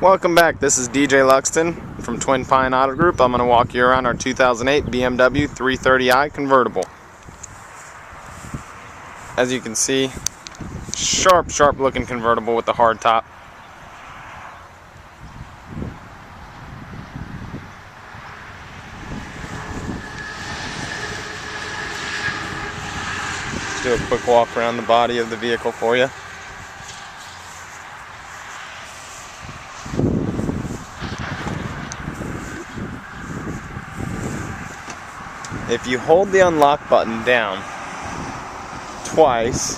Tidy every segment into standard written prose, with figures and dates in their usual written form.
Welcome back. This is DJ Luxton from Twin Pine Auto Group. I'm going to walk you around our 2008 BMW 330i convertible. As you can see, sharp looking convertible with the hard top. Let's do a quick walk around the body of the vehicle for you. If you hold the unlock button down twice,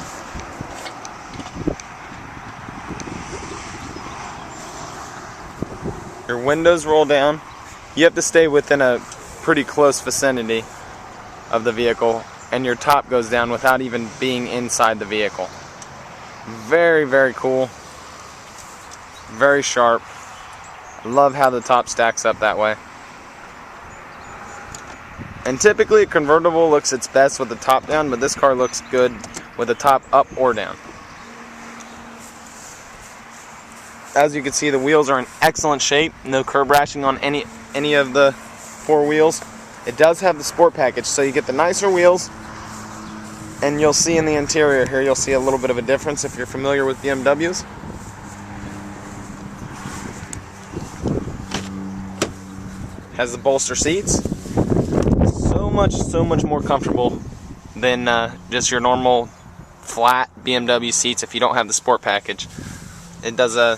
your windows roll down. You have to stay within a pretty close vicinity of the vehicle, and your top goes down without even being inside the vehicle. Very cool, very sharp. I love how the top stacks up that way. And typically a convertible looks its best with the top down, but this car looks good with the top up or down. As you can see, the wheels are in excellent shape. No curb rashing on any of the four wheels. It does have the sport package, so you get the nicer wheels. And you'll see in the interior here, you'll see a little bit of a difference if you're familiar with BMWs. Has the bolster seats. So much more comfortable than just your normal flat BMW seats if you don't have the sport package. It does an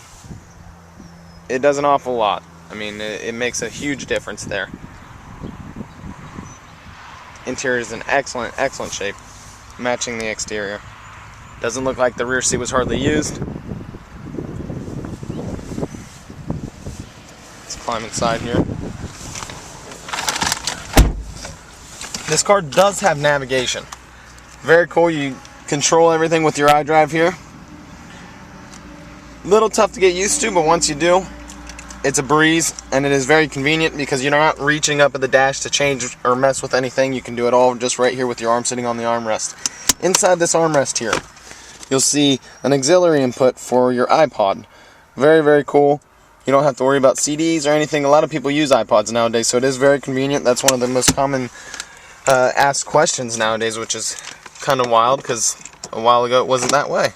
awful lot. I mean, it makes a huge difference there. Interior is in excellent shape, matching the exterior. Doesn't look like the rear seat was hardly used. Let's climb inside here. This car does have navigation. Very cool. You control everything with your iDrive here. Little tough to get used to, but once you do, it's a breeze, and it is very convenient because you're not reaching up at the dash to change or mess with anything. You can do it all just right here with your arm sitting on the armrest. Inside this armrest here, you'll see an auxiliary input for your iPod. Very cool. You don't have to worry about CDs or anything. A lot of people use iPods nowadays, so it is very convenient. That's one of the most common asked questions nowadays, which is kind of wild because a while ago it wasn't that way.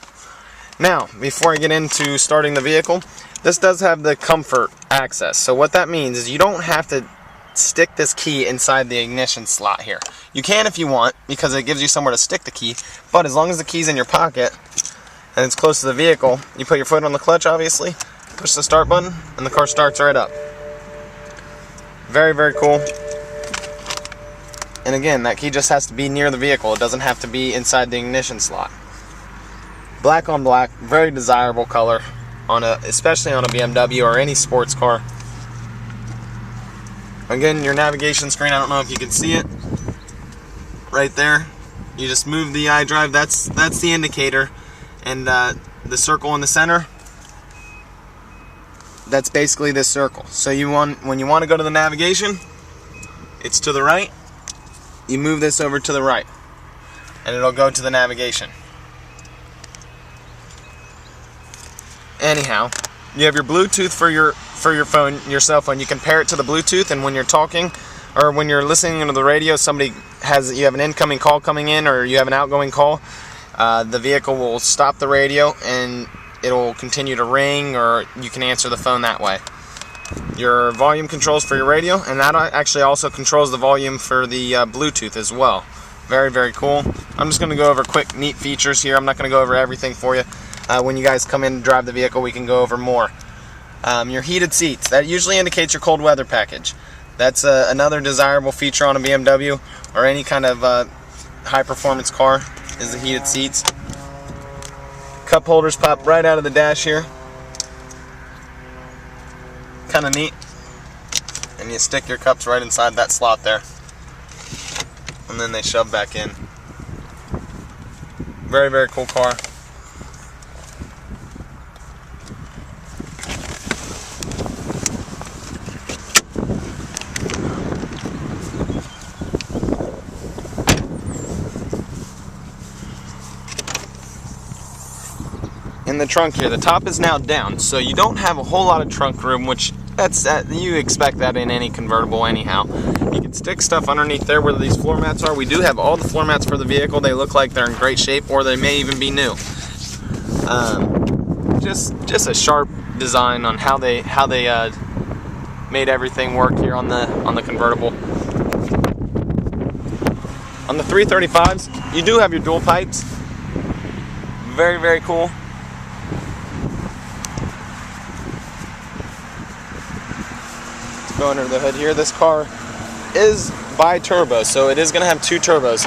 Now, before I get into starting the vehicle, this does have the comfort access. So what that means is you don't have to stick this key inside the ignition slot here. You can if you want, because it gives you somewhere to stick the key, but as long as the key's in your pocket and it's close to the vehicle, you put your foot on the clutch, obviously, push the start button, and the car starts right up. Very cool. And again, that key just has to be near the vehicle. It doesn't have to be inside the ignition slot. Black on black, very desirable color, especially on a BMW or any sports car. Again, your navigation screen, I don't know if you can see it. Right there. You just move the iDrive, that's the indicator. And the circle in the center, that's basically this circle. So when you want to go to the navigation, it's to the right. You move this over to the right, and it'll go to the navigation. Anyhow, you have your Bluetooth for your cell phone. You can pair it to the Bluetooth, and when you're talking or when you're listening to the radio, you have an incoming call coming in, or you have an outgoing call, the vehicle will stop the radio and it'll continue to ring, or you can answer the phone that way. Your volume controls for your radio, and that actually also controls the volume for the Bluetooth as well. Very cool. I'm just going to go over quick neat features here. I'm not going to go over everything for you. When you guys come in to drive the vehicle, we can go over more. Your heated seats, that usually indicates your cold weather package. That's another desirable feature on a BMW or any kind of high performance car, is the heated seats. Cup holders pop right out of the dash here. Kind of neat. And you stick your cups right inside that slot there, and then they shove back in. Very cool car. In the trunk here. The top is now down, so you don't have a whole lot of trunk room, which you expect that in any convertible anyhow. You can stick stuff underneath there where these floor mats are. We do have all the floor mats for the vehicle. They look like they're in great shape, or they may even be new. Just a sharp design on how they made everything work here on the convertible. On the 335s, you do have your dual pipes. Very, very cool. Let's go under the hood here. This car is bi-turbo, so it is going to have 2 turbos.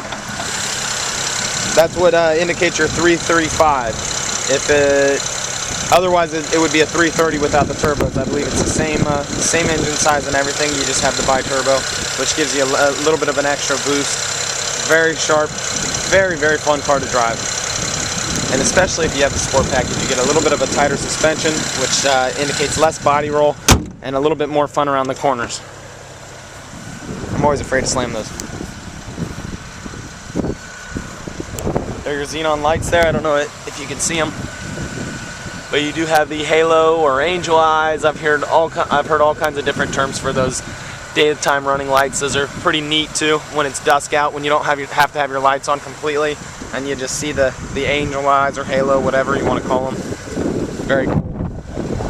That's what indicates your 335. Otherwise, it would be a 330 without the turbos. I believe it's the same engine size and everything. You just have the bi-turbo, which gives you a little bit of an extra boost. Very sharp, very, very fun car to drive. And especially if you have the sport package, you get a little bit of a tighter suspension, which indicates less body roll and a little bit more fun around the corners. I'm always afraid to slam those. There are your xenon lights there. I don't know if you can see them, but you do have the halo or angel eyes. I've heard all kinds of different terms for those daytime running lights. Those are pretty neat too when it's dusk out, when you don't have to have your lights on completely, and you just see the angel eyes or halo, whatever you want to call them. Very cool.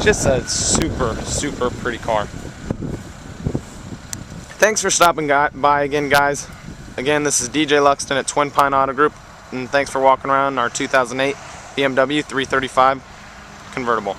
Just a super, super pretty car. Thanks for stopping by again, guys. Again, this is DJ Luxton at Twin Pine Auto Group, and thanks for walking around our 2008 BMW 335 convertible.